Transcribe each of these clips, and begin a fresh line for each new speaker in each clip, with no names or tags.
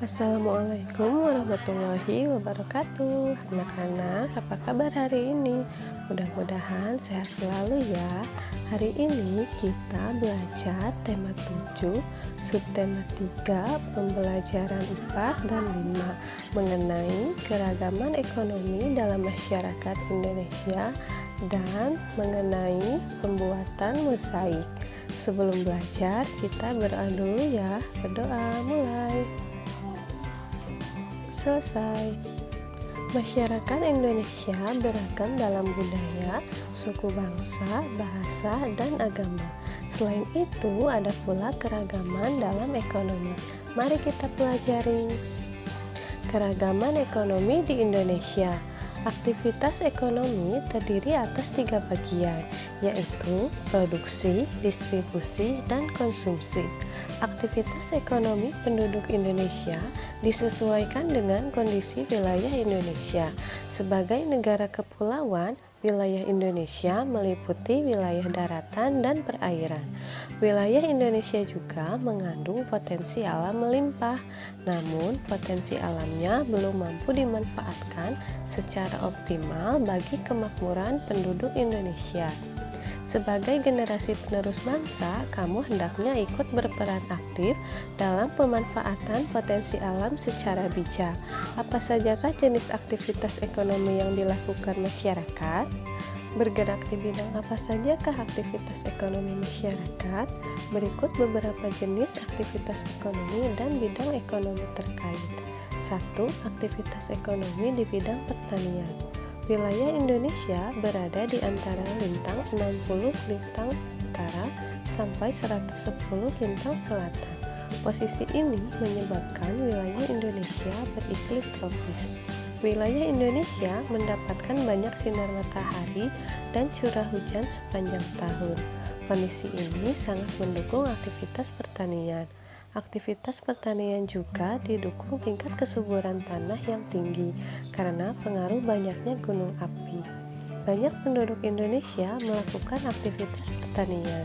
Assalamualaikum warahmatullahi wabarakatuh. Anak-anak, apa kabar hari ini? Mudah-mudahan sehat selalu ya. Hari ini kita belajar tema 7, subtema 3, pembelajaran 4 dan 5 mengenai keragaman ekonomi dalam masyarakat Indonesia dan mengenai pembuatan mosaik. Sebelum belajar, kita berdoa dulu ya. Berdoa mulai. Selesai. Masyarakat Indonesia beragam dalam budaya, suku bangsa, bahasa, dan agama. Selain itu, ada pula keragaman dalam ekonomi. Mari kita pelajari. Keragaman ekonomi di Indonesia. Aktivitas ekonomi terdiri atas 3 bagian, yaitu produksi, distribusi, dan konsumsi. Aktivitas ekonomi penduduk Indonesia disesuaikan dengan kondisi wilayah Indonesia. Sebagai negara kepulauan, wilayah Indonesia meliputi wilayah daratan dan perairan. Wilayah Indonesia juga mengandung potensi alam melimpah, namun potensi alamnya belum mampu dimanfaatkan secara optimal bagi kemakmuran penduduk Indonesia. Sebagai generasi penerus bangsa, kamu hendaknya ikut berperan aktif dalam pemanfaatan potensi alam secara bijak. Apa sajakah jenis aktivitas ekonomi yang dilakukan masyarakat? Bergerak di bidang apa sajakah aktivitas ekonomi masyarakat? Berikut beberapa jenis aktivitas ekonomi dan bidang ekonomi terkait. 1. Aktivitas ekonomi di bidang pertanian. Wilayah Indonesia berada di antara lintang 60 lintang utara sampai 110 lintang selatan. Posisi ini menyebabkan wilayah Indonesia beriklim tropis. Wilayah Indonesia mendapatkan banyak sinar matahari dan curah hujan sepanjang tahun. Kondisi ini sangat mendukung aktivitas pertanian. Aktivitas pertanian juga didukung tingkat kesuburan tanah yang tinggi karena pengaruh banyaknya gunung api. Banyak penduduk Indonesia melakukan aktivitas pertanian.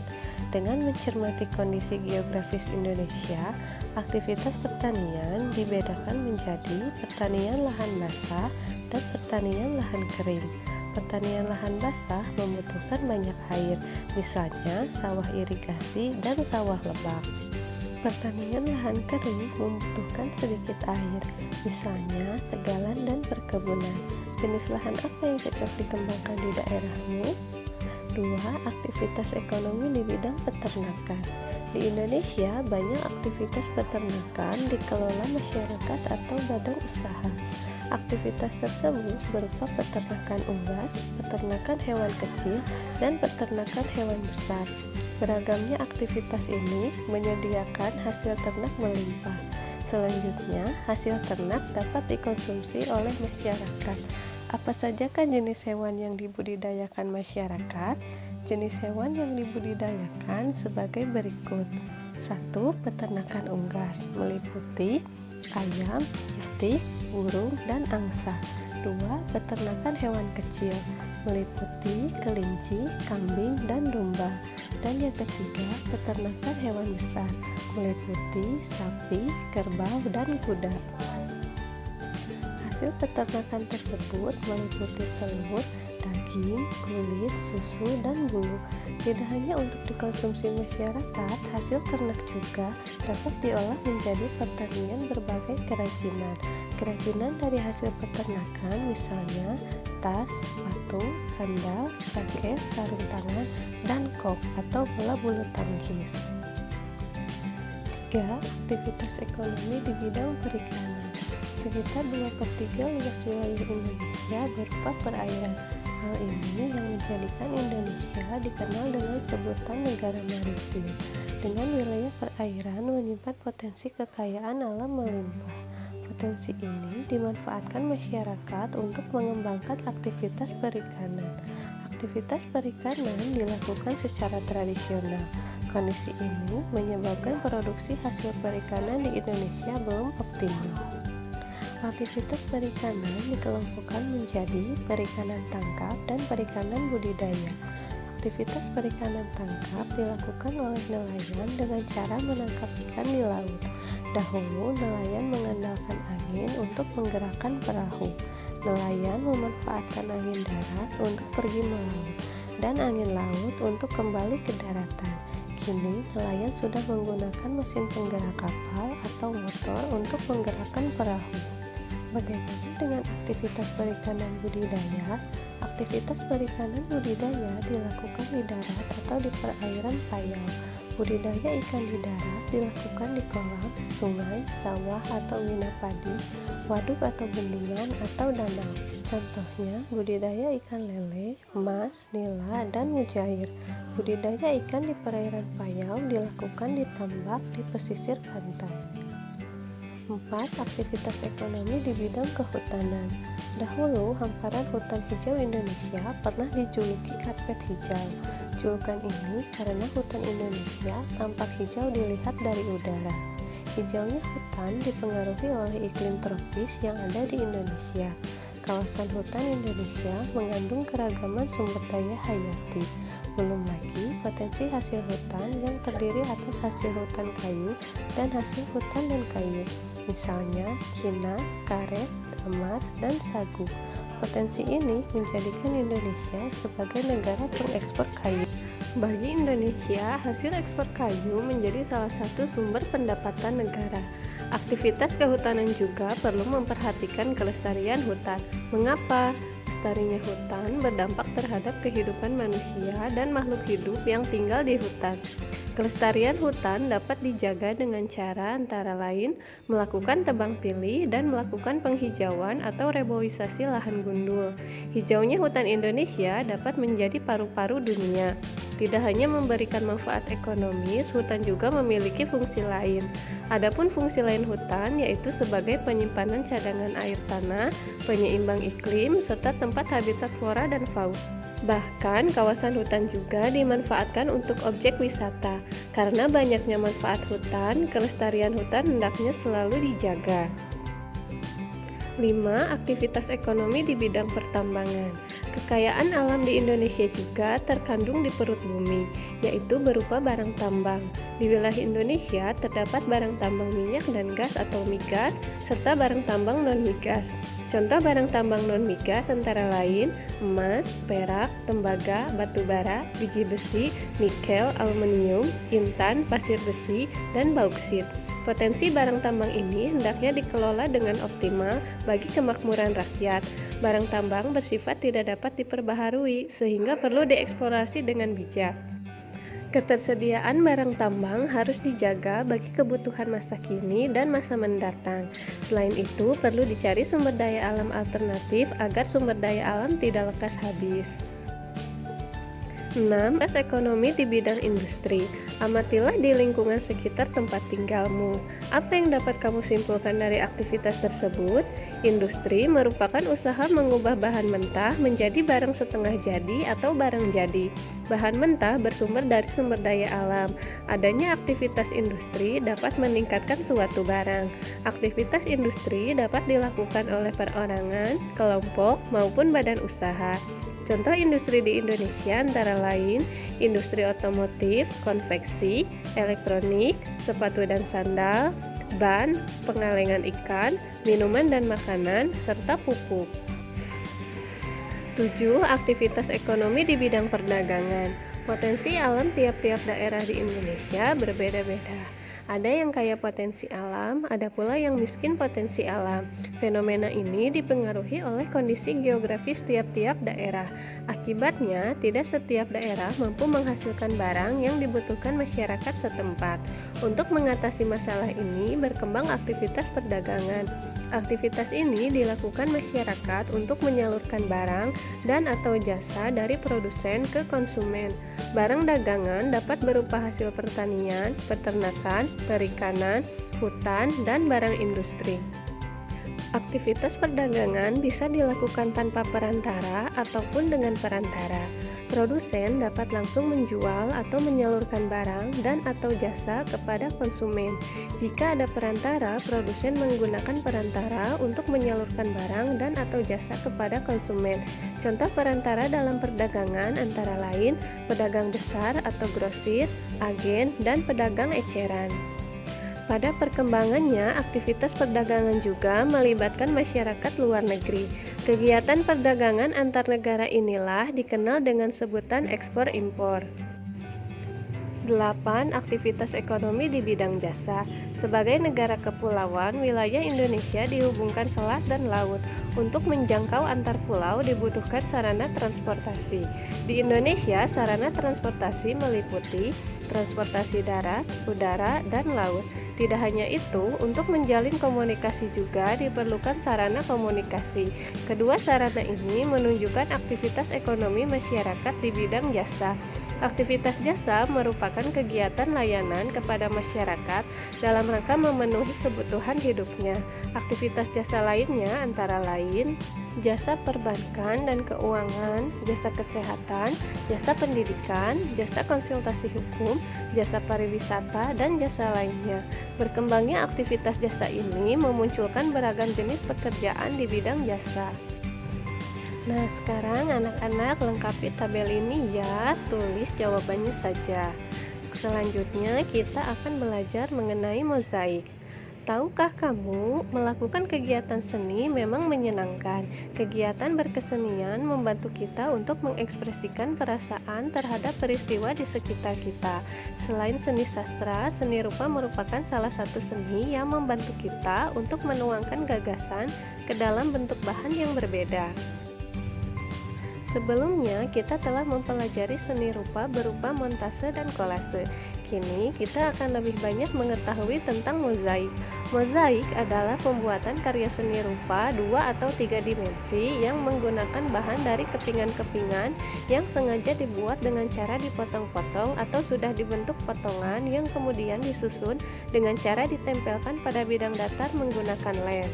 Dengan mencermati kondisi geografis Indonesia, aktivitas pertanian dibedakan menjadi pertanian lahan basah dan pertanian lahan kering. Pertanian lahan basah membutuhkan banyak air, misalnya sawah irigasi dan sawah lebak. Pertanian lahan kering membutuhkan sedikit air, misalnya tegalan dan perkebunan. Jenis lahan apa yang cocok dikembangkan di daerahmu? 2. Aktivitas ekonomi di bidang peternakan. Di Indonesia, banyak aktivitas peternakan dikelola masyarakat atau badan usaha. Aktivitas tersebut berupa peternakan unggas, peternakan hewan kecil, dan peternakan hewan besar. Beragamnya aktivitas ini menyediakan hasil ternak melimpah. Selanjutnya, hasil ternak dapat dikonsumsi oleh masyarakat. Apa sajakah jenis hewan yang dibudidayakan masyarakat? Jenis hewan yang dibudidayakan sebagai berikut. 1. Peternakan unggas meliputi ayam, itik, burung, dan angsa. 2. Peternakan hewan kecil meliputi kelinci, kambing, dan domba. Dan yang ketiga, peternakan hewan besar meliputi sapi, kerbau, dan kuda. Hasil peternakan tersebut meliputi telur, daging, kulit, susu, dan bulu. Tidak hanya untuk dikonsumsi masyarakat, hasil ternak juga dapat diolah menjadi pertanian berbagai kerajinan. Kerajinan dari hasil peternakan misalnya tas, sepatu, sandal, jaket, sarung tangan, dan kop atau bola bulu tangkis. 3. Aktivitas ekonomi di bidang perikanan. Sekitar 2/3 luas wilayah Indonesia berupa perairan. Hal ini yang menjadikan Indonesia dikenal dengan sebutan negara maritim. Dengan wilayah perairan menyimpan potensi kekayaan alam melimpah. Potensi ini dimanfaatkan masyarakat untuk mengembangkan aktivitas perikanan. Aktivitas perikanan dilakukan secara tradisional. Kondisi ini menyebabkan produksi hasil perikanan di Indonesia belum optimal. Aktivitas perikanan dikelompokkan menjadi perikanan tangkap dan perikanan budidaya. Aktivitas perikanan tangkap dilakukan oleh nelayan dengan cara menangkap ikan di laut. Dahulu, nelayan mengandalkan angin untuk menggerakkan perahu. Nelayan memanfaatkan angin darat untuk pergi melaut dan angin laut untuk kembali ke daratan. Kini, nelayan sudah menggunakan mesin penggerak kapal atau motor untuk menggerakkan perahu. Bagaimana dengan aktivitas perikanan budidaya? Aktivitas perikanan budidaya dilakukan di darat atau di perairan payau. Budidaya ikan di darat dilakukan di kolam, sungai, sawah atau wina padi, waduk atau bendungan atau danau. Contohnya, budidaya ikan lele, emas, nila, dan mujair. Budidaya ikan di perairan payau dilakukan di tambak di pesisir pantai. 4. Aktivitas ekonomi di bidang kehutanan. Dahulu, hamparan hutan hijau Indonesia pernah dijuluki karpet hijau. Julukan ini karena hutan Indonesia tampak hijau dilihat dari udara. Hijaunya hutan dipengaruhi oleh iklim tropis yang ada di Indonesia. Kawasan hutan Indonesia mengandung keragaman sumber daya hayati. Belum lagi potensi hasil hutan yang terdiri atas hasil hutan kayu dan hasil hutan dan kayu. Misalnya kina, karet, damar, dan sagu. Potensi ini menjadikan Indonesia sebagai negara pengekspor kayu. Bagi Indonesia, hasil ekspor kayu menjadi salah satu sumber pendapatan negara. Aktivitas kehutanan juga perlu memperhatikan kelestarian hutan. Mengapa? Lestarinya hutan berdampak terhadap kehidupan manusia dan makhluk hidup yang tinggal di hutan. Kelestarian hutan dapat dijaga dengan cara antara lain melakukan tebang pilih dan melakukan penghijauan atau reboisasi lahan gundul. Hijaunya hutan Indonesia dapat menjadi paru-paru dunia. Tidak hanya memberikan manfaat ekonomis, hutan juga memiliki fungsi lain. Adapun fungsi lain hutan yaitu sebagai penyimpanan cadangan air tanah, penyeimbang iklim, serta tempat habitat flora dan fauna. Bahkan kawasan hutan juga dimanfaatkan untuk objek wisata. Karena banyaknya manfaat hutan, kelestarian hutan hendaknya selalu dijaga. 5. Aktivitas ekonomi di bidang pertambangan. Kekayaan alam di Indonesia juga terkandung di perut bumi, yaitu berupa barang tambang. Di wilayah Indonesia terdapat barang tambang minyak dan gas atau migas, serta barang tambang non-migas. Contoh barang tambang non-migas antara lain emas, perak, tembaga, batu bara, biji besi, nikel, aluminium, intan, pasir besi, dan bauksit. Potensi barang tambang ini hendaknya dikelola dengan optimal bagi kemakmuran rakyat. Barang tambang bersifat tidak dapat diperbaharui sehingga perlu dieksplorasi dengan bijak. Ketersediaan barang tambang harus dijaga bagi kebutuhan masa kini dan masa mendatang. Selain itu, perlu dicari sumber daya alam alternatif agar sumber daya alam tidak lekas habis. 6. Ekonomi di bidang industri. Amatilah di lingkungan sekitar tempat tinggalmu. Apa yang dapat kamu simpulkan dari aktivitas tersebut? Industri merupakan usaha mengubah bahan mentah menjadi barang setengah jadi atau barang jadi. Bahan mentah bersumber dari sumber daya alam. Adanya aktivitas industri dapat meningkatkan suatu barang. Aktivitas industri dapat dilakukan oleh perorangan, kelompok, maupun badan usaha. Contoh industri di Indonesia antara lain industri otomotif, konveksi, elektronik, sepatu dan sandal, ban, pengalengan ikan, minuman dan makanan, serta pupuk. 7. Aktivitas ekonomi di bidang perdagangan. Potensi alam tiap-tiap daerah di Indonesia berbeda-beda. Ada yang kaya potensi alam, ada pula yang miskin potensi alam. Fenomena ini dipengaruhi oleh kondisi geografis tiap-tiap daerah. Akibatnya, tidak setiap daerah mampu menghasilkan barang yang dibutuhkan masyarakat setempat. Untuk mengatasi masalah ini, berkembang aktivitas perdagangan. Aktivitas ini dilakukan masyarakat untuk menyalurkan barang dan atau jasa dari produsen ke konsumen. Barang dagangan dapat berupa hasil pertanian, peternakan, perikanan, hutan, dan barang industri. Aktivitas perdagangan bisa dilakukan tanpa perantara ataupun dengan perantara. Produsen dapat langsung menjual atau menyalurkan barang dan atau jasa kepada konsumen. Jika ada perantara, produsen menggunakan perantara untuk menyalurkan barang dan atau jasa kepada konsumen. Contoh perantara dalam perdagangan antara lain pedagang besar atau grosir, agen, dan pedagang eceran. Pada perkembangannya, aktivitas perdagangan juga melibatkan masyarakat luar negeri. Kegiatan perdagangan antar negara inilah dikenal dengan sebutan ekspor-impor. 8. Aktivitas ekonomi di bidang jasa. Sebagai negara kepulauan, wilayah Indonesia dihubungkan selat dan laut. Untuk menjangkau antar pulau dibutuhkan sarana transportasi. Di Indonesia, sarana transportasi meliputi transportasi darat, udara, dan laut. Tidak hanya itu, untuk menjalin komunikasi juga diperlukan sarana komunikasi. Kedua sarana ini menunjukkan aktivitas ekonomi masyarakat di bidang jasa. Aktivitas jasa merupakan kegiatan layanan kepada masyarakat dalam rangka memenuhi kebutuhan hidupnya. Aktivitas jasa lainnya antara lain jasa perbankan dan keuangan, jasa kesehatan, jasa pendidikan, jasa konsultasi hukum, jasa pariwisata, dan jasa lainnya. Berkembangnya aktivitas jasa ini memunculkan beragam jenis pekerjaan di bidang jasa. Nah, sekarang anak-anak lengkapi tabel ini ya, tulis jawabannya saja. Selanjutnya kita akan belajar mengenai mozaik. Tahukah kamu, melakukan kegiatan seni memang menyenangkan. Kegiatan berkesenian membantu kita untuk mengekspresikan perasaan terhadap peristiwa di sekitar kita. Selain seni sastra, seni rupa merupakan salah satu seni yang membantu kita untuk menuangkan gagasan ke dalam bentuk bahan yang berbeda. Sebelumnya, kita telah mempelajari seni rupa berupa montase dan kolase. Kini, kita akan lebih banyak mengetahui tentang mozaik. Mozaik adalah pembuatan karya seni rupa 2 atau 3 dimensi yang menggunakan bahan dari kepingan-kepingan yang sengaja dibuat dengan cara dipotong-potong atau sudah dibentuk potongan yang kemudian disusun dengan cara ditempelkan pada bidang datar menggunakan lem.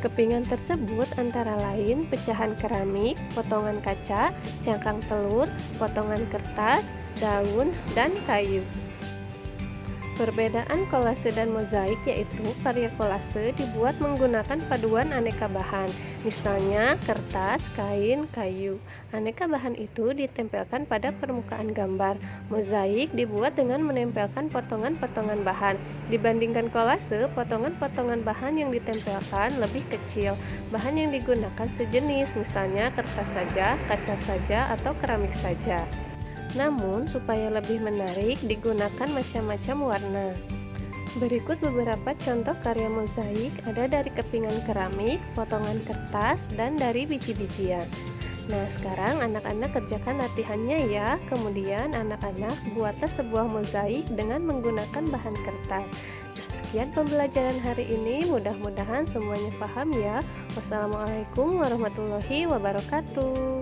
Kepingan tersebut antara lain pecahan keramik, potongan kaca, cangkang telur, potongan kertas, daun, dan kayu. Perbedaan kolase dan mozaik yaitu karya kolase dibuat menggunakan paduan aneka bahan, misalnya kertas, kain, kayu. Aneka bahan itu ditempelkan pada permukaan gambar. Mozaik dibuat dengan menempelkan potongan-potongan bahan. Dibandingkan kolase, potongan-potongan bahan yang ditempelkan lebih kecil. Bahan yang digunakan sejenis, misalnya kertas saja, kaca saja, atau keramik saja. Namun, supaya lebih menarik, digunakan macam-macam warna. Berikut beberapa contoh karya mozaik ada dari kepingan keramik, potongan kertas, dan dari biji-bijian. Nah, sekarang anak-anak kerjakan latihannya ya. Kemudian anak-anak buatlah sebuah mozaik dengan menggunakan bahan kertas. Sekian pembelajaran hari ini, mudah-mudahan semuanya paham ya. Wassalamualaikum warahmatullahi wabarakatuh.